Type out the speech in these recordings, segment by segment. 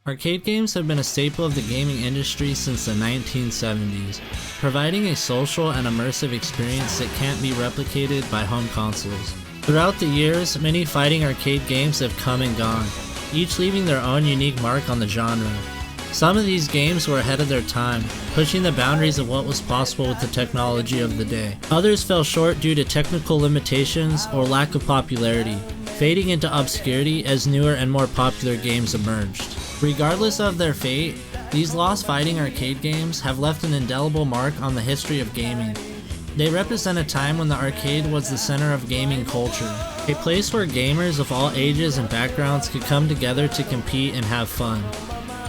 Arcade games have been a staple of the gaming industry since the 1970s, providing a social and immersive experience that can't be replicated by home consoles. Throughout the years, many fighting arcade games have come and gone, each leaving their own unique mark on the genre. Some of these games were ahead of their time, pushing the boundaries of what was possible with the technology of the day. Others fell short due to technical limitations or lack of popularity, fading into obscurity as newer and more popular games emerged. Regardless of their fate, these lost fighting arcade games have left an indelible mark on the history of gaming. They represent a time when the arcade was the center of gaming culture, a place where gamers of all ages and backgrounds could come together to compete and have fun.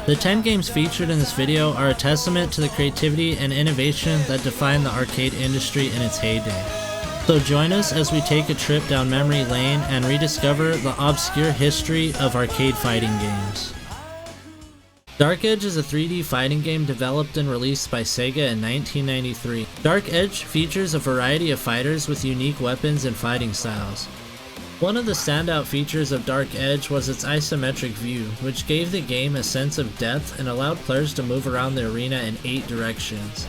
The 10 games featured in this video are a testament to the creativity and innovation that defined the arcade industry in its heyday. So join us as we take a trip down memory lane and rediscover the obscure history of arcade fighting games. Dark Edge is a 3D fighting game developed and released by Sega in 1993. Dark Edge features a variety of fighters with unique weapons and fighting styles. One of the standout features of Dark Edge was its isometric view, which gave the game a sense of depth and allowed players to move around the arena in 8 directions.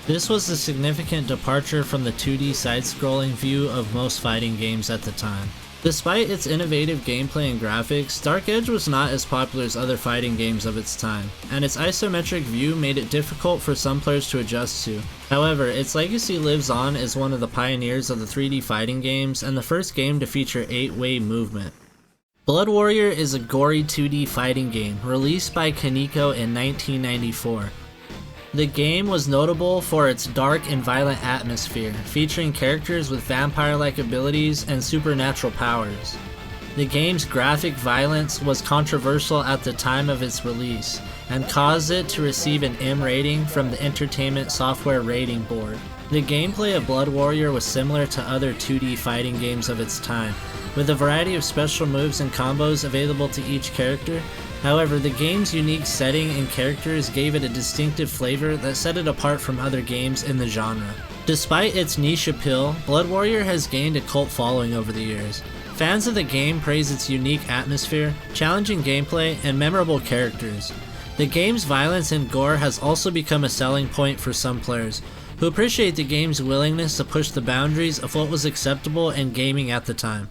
This was a significant departure from the 2D side-scrolling view of most fighting games at the time. Despite its innovative gameplay and graphics, Dark Edge was not as popular as other fighting games of its time, and its isometric view made it difficult for some players to adjust to. However, its legacy lives on as one of the pioneers of the 3D fighting games and the first game to feature 8-way movement. Blood Warrior is a gory 2D fighting game released by Kaiser in 1994. The game was notable for its dark and violent atmosphere, featuring characters with vampire-like abilities and supernatural powers. The game's graphic violence was controversial at the time of its release, and caused it to receive an M rating from the Entertainment Software Rating Board. The gameplay of Blood Warrior was similar to other 2D fighting games of its time, with a variety of special moves and combos available to each character. However, the game's unique setting and characters gave it a distinctive flavor that set it apart from other games in the genre. Despite its niche appeal, Blood Warrior has gained a cult following over the years. Fans of the game praise its unique atmosphere, challenging gameplay, and memorable characters. The game's violence and gore has also become a selling point for some players, who appreciate the game's willingness to push the boundaries of what was acceptable in gaming at the time.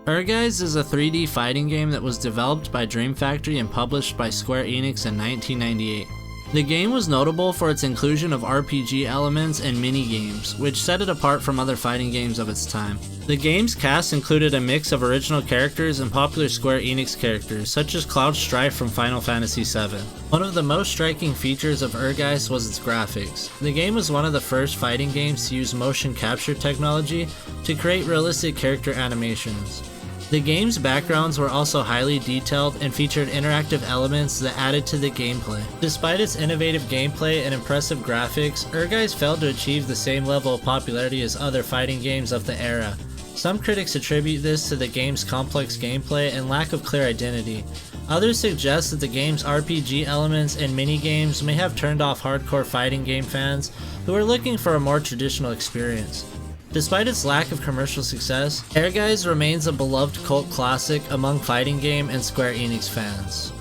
Erguys is a 3D fighting game that was developed by Dream Factory and published by Square Enix in 1998. The game was notable for its inclusion of RPG elements and mini-games, which set it apart from other fighting games of its time. The game's cast included a mix of original characters and popular Square Enix characters, such as Cloud Strife from Final Fantasy VII. One of the most striking features of Erguys was its graphics. The game was one of the first fighting games to use motion capture technology to create realistic character animations. The game's backgrounds were also highly detailed and featured interactive elements that added to the gameplay. Despite its innovative gameplay and impressive graphics, Erguys failed to achieve the same level of popularity as other fighting games of the era. Some critics attribute this to the game's complex gameplay and lack of clear identity. Others suggest that the game's RPG elements and mini-games may have turned off hardcore fighting game fans who are looking for a more traditional experience. Despite its lack of commercial success, Erguys remains a beloved cult classic among fighting game and Square Enix fans.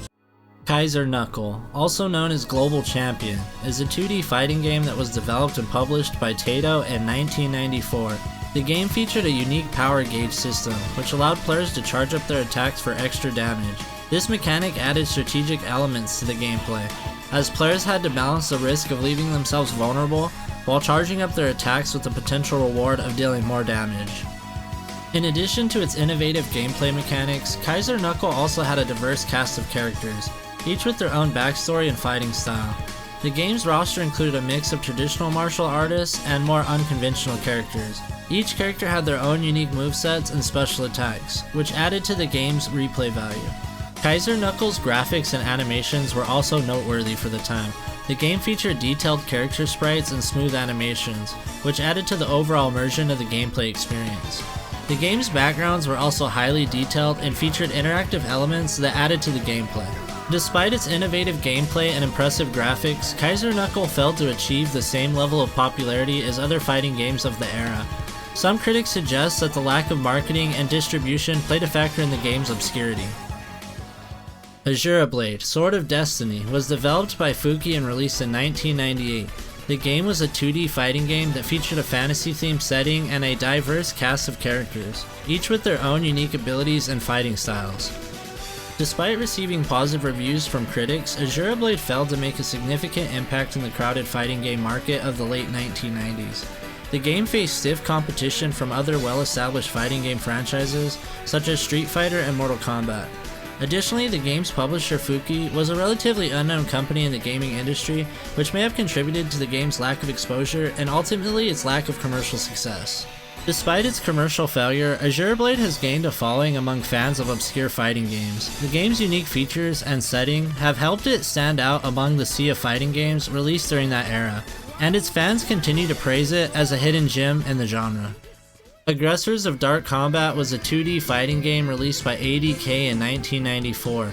Kaiser Knuckle, also known as Global Champion, is a 2D fighting game that was developed and published by Taito in 1994. The game featured a unique power gauge system, which allowed players to charge up their attacks for extra damage. This mechanic added strategic elements to the gameplay, as players had to balance the risk of leaving themselves vulnerable while charging up their attacks with the potential reward of dealing more damage. In addition to its innovative gameplay mechanics, Kaiser Knuckle also had a diverse cast of characters, each with their own backstory and fighting style. The game's roster included a mix of traditional martial artists and more unconventional characters. Each character had their own unique movesets and special attacks, which added to the game's replay value. Kaiser Knuckle's graphics and animations were also noteworthy for the time. The game featured detailed character sprites and smooth animations, which added to the overall immersion of the gameplay experience. The game's backgrounds were also highly detailed and featured interactive elements that added to the gameplay. Despite its innovative gameplay and impressive graphics, Kaiser Knuckle failed to achieve the same level of popularity as other fighting games of the era. Some critics suggest that the lack of marketing and distribution played a factor in the game's obscurity. Azura Blade, Sword of Destiny, was developed by Fuki and released in 1998. The game was a 2D fighting game that featured a fantasy-themed setting and a diverse cast of characters, each with their own unique abilities and fighting styles. Despite receiving positive reviews from critics, Azura Blade failed to make a significant impact in the crowded fighting game market of the late 1990s. The game faced stiff competition from other well-established fighting game franchises, such as Street Fighter and Mortal Kombat. Additionally, the game's publisher Fuki was a relatively unknown company in the gaming industry, which may have contributed to the game's lack of exposure and ultimately its lack of commercial success. Despite its commercial failure, Azura Blade has gained a following among fans of obscure fighting games. The game's unique features and setting have helped it stand out among the sea of fighting games released during that era, and its fans continue to praise it as a hidden gem in the genre. Aggressors of Dark Combat was a 2D fighting game released by ADK in 1994.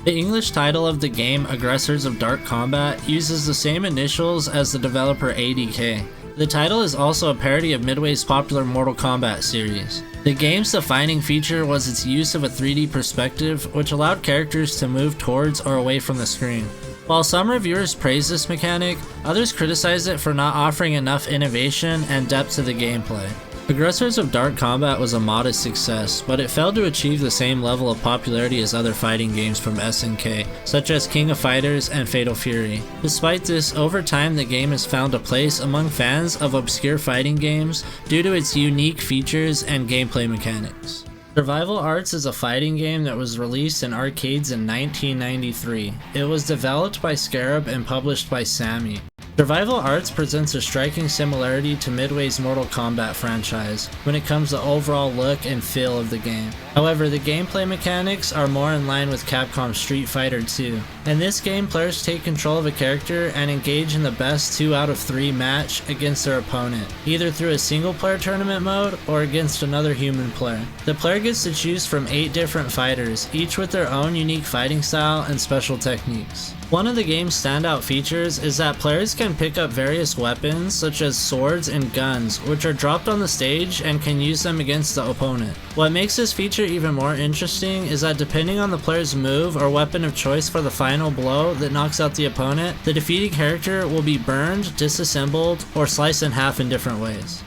The English title of the game, Aggressors of Dark Combat, uses the same initials as the developer ADK. The title is also a parody of Midway's popular Mortal Kombat series. The game's defining feature was its use of a 3D perspective, which allowed characters to move towards or away from the screen. While some reviewers praise this mechanic, others criticize it for not offering enough innovation and depth to the gameplay. Aggressors of Dark Combat was a modest success, but it failed to achieve the same level of popularity as other fighting games from SNK, such as King of Fighters and Fatal Fury. Despite this, over time the game has found a place among fans of obscure fighting games due to its unique features and gameplay mechanics. Survival Arts is a fighting game that was released in arcades in 1993. It was developed by Scarab and published by Sammy. Survival Arts presents a striking similarity to Midway's Mortal Kombat franchise when it comes to overall look and feel of the game. However, the gameplay mechanics are more in line with Capcom's Street Fighter 2. In this game, players take control of a character and engage in the best 2 out of 3 match against their opponent, either through a single player tournament mode or against another human player. The player gets to choose from 8 different fighters, each with their own unique fighting style and special techniques. One of the game's standout features is that players can pick up various weapons such as swords and guns, which are dropped on the stage and can use them against the opponent. What makes this feature even more interesting is that depending on the player's move or weapon of choice for the final blow that knocks out the opponent, the defeated character will be burned, disassembled, or sliced in half in different ways.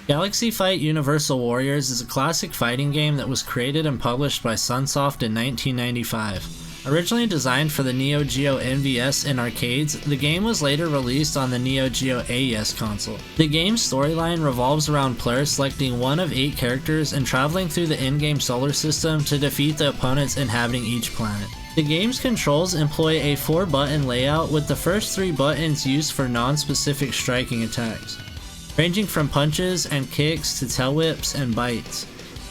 Galaxy Fight Universal Warriors is a classic fighting game that was created and published by Sunsoft in 1995. Originally designed for the Neo Geo NVS in arcades, the game was later released on the Neo Geo AES console. The game's storyline revolves around players selecting one of 8 characters and traveling through the in-game solar system to defeat the opponents inhabiting each planet. The game's controls employ a 4-button layout, with the first 3 buttons used for non-specific striking attacks, ranging from punches and kicks to tail whips and bites.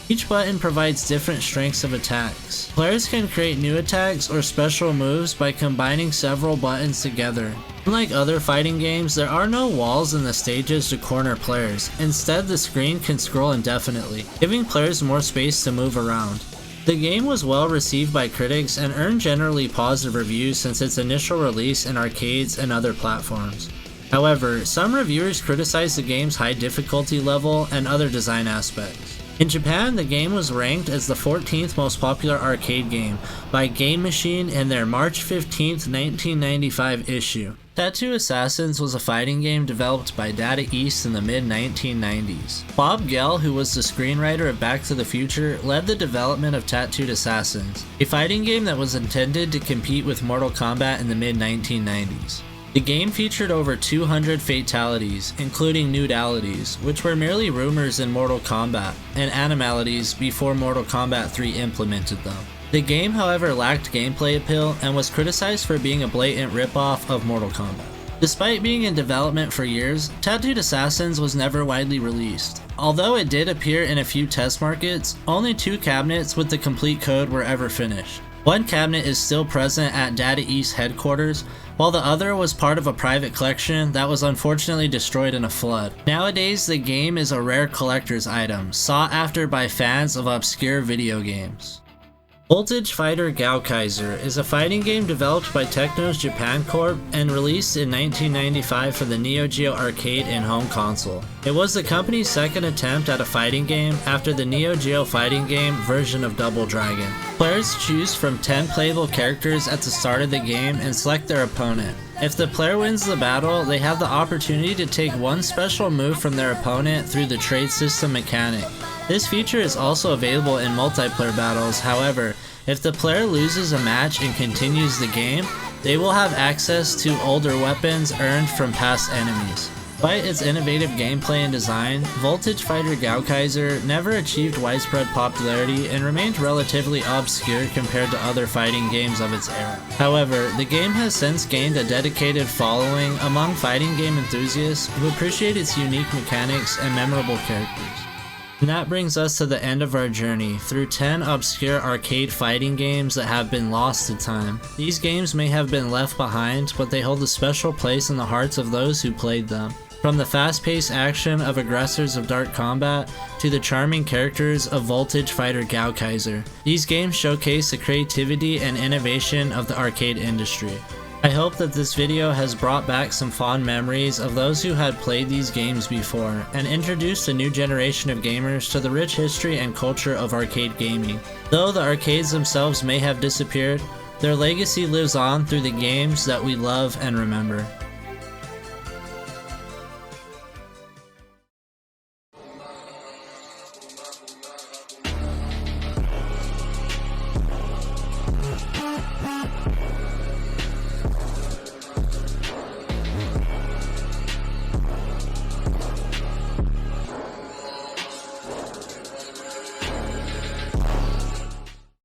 Each button provides different strengths of attacks. Players can create new attacks or special moves by combining several buttons together. Unlike other fighting games, there are no walls in the stages to corner players. Instead, the screen can scroll indefinitely, giving players more space to move around. The game was well received by critics and earned generally positive reviews since its initial release in arcades and other platforms. However, some reviewers criticized the game's high difficulty level and other design aspects. In Japan, the game was ranked as the 14th most popular arcade game by Game Machine in their March 15, 1995 issue. Tattoo Assassins was a fighting game developed by Data East in the mid-1990s. Bob Gell, who was the screenwriter of Back to the Future, led the development of Tattooed Assassins, a fighting game that was intended to compete with Mortal Kombat in the mid-1990s. The game featured over 200 fatalities, including nudalities, which were merely rumors in Mortal Kombat, and animalities before Mortal Kombat 3 implemented them. The game, however, lacked gameplay appeal and was criticized for being a blatant ripoff of Mortal Kombat. Despite being in development for years, Tattooed Assassins was never widely released. Although it did appear in a few test markets, only 2 cabinets with the complete code were ever finished. One cabinet is still present at Data East headquarters, while the other was part of a private collection that was unfortunately destroyed in a flood. Nowadays, the game is a rare collector's item, sought after by fans of obscure video games. Voltage Fighter Kaiser is a fighting game developed by Techno's Japan Corp and released in 1995 for the Neo Geo arcade and home console. It was the company's second attempt at a fighting game after the Neo Geo fighting game version of Double Dragon. Players choose from 10 playable characters at the start of the game and select their opponent. If the player wins the battle, they have the opportunity to take one special move from their opponent through the trade system mechanic. This feature is also available in multiplayer battles. However, if the player loses a match and continues the game, they will have access to older weapons earned from past enemies. Despite its innovative gameplay and design, Voltage Fighter Kaiser never achieved widespread popularity and remained relatively obscure compared to other fighting games of its era. However, the game has since gained a dedicated following among fighting game enthusiasts who appreciate its unique mechanics and memorable characters. And that brings us to the end of our journey through 10 obscure arcade fighting games that have been lost to time. These games may have been left behind, but they hold a special place in the hearts of those who played them. From the fast-paced action of Aggressors of Dark Combat to the charming characters of Voltage Fighter Kaiser, these games showcase the creativity and innovation of the arcade industry. I hope that this video has brought back some fond memories of those who had played these games before and introduced a new generation of gamers to the rich history and culture of arcade gaming. Though the arcades themselves may have disappeared, their legacy lives on through the games that we love and remember.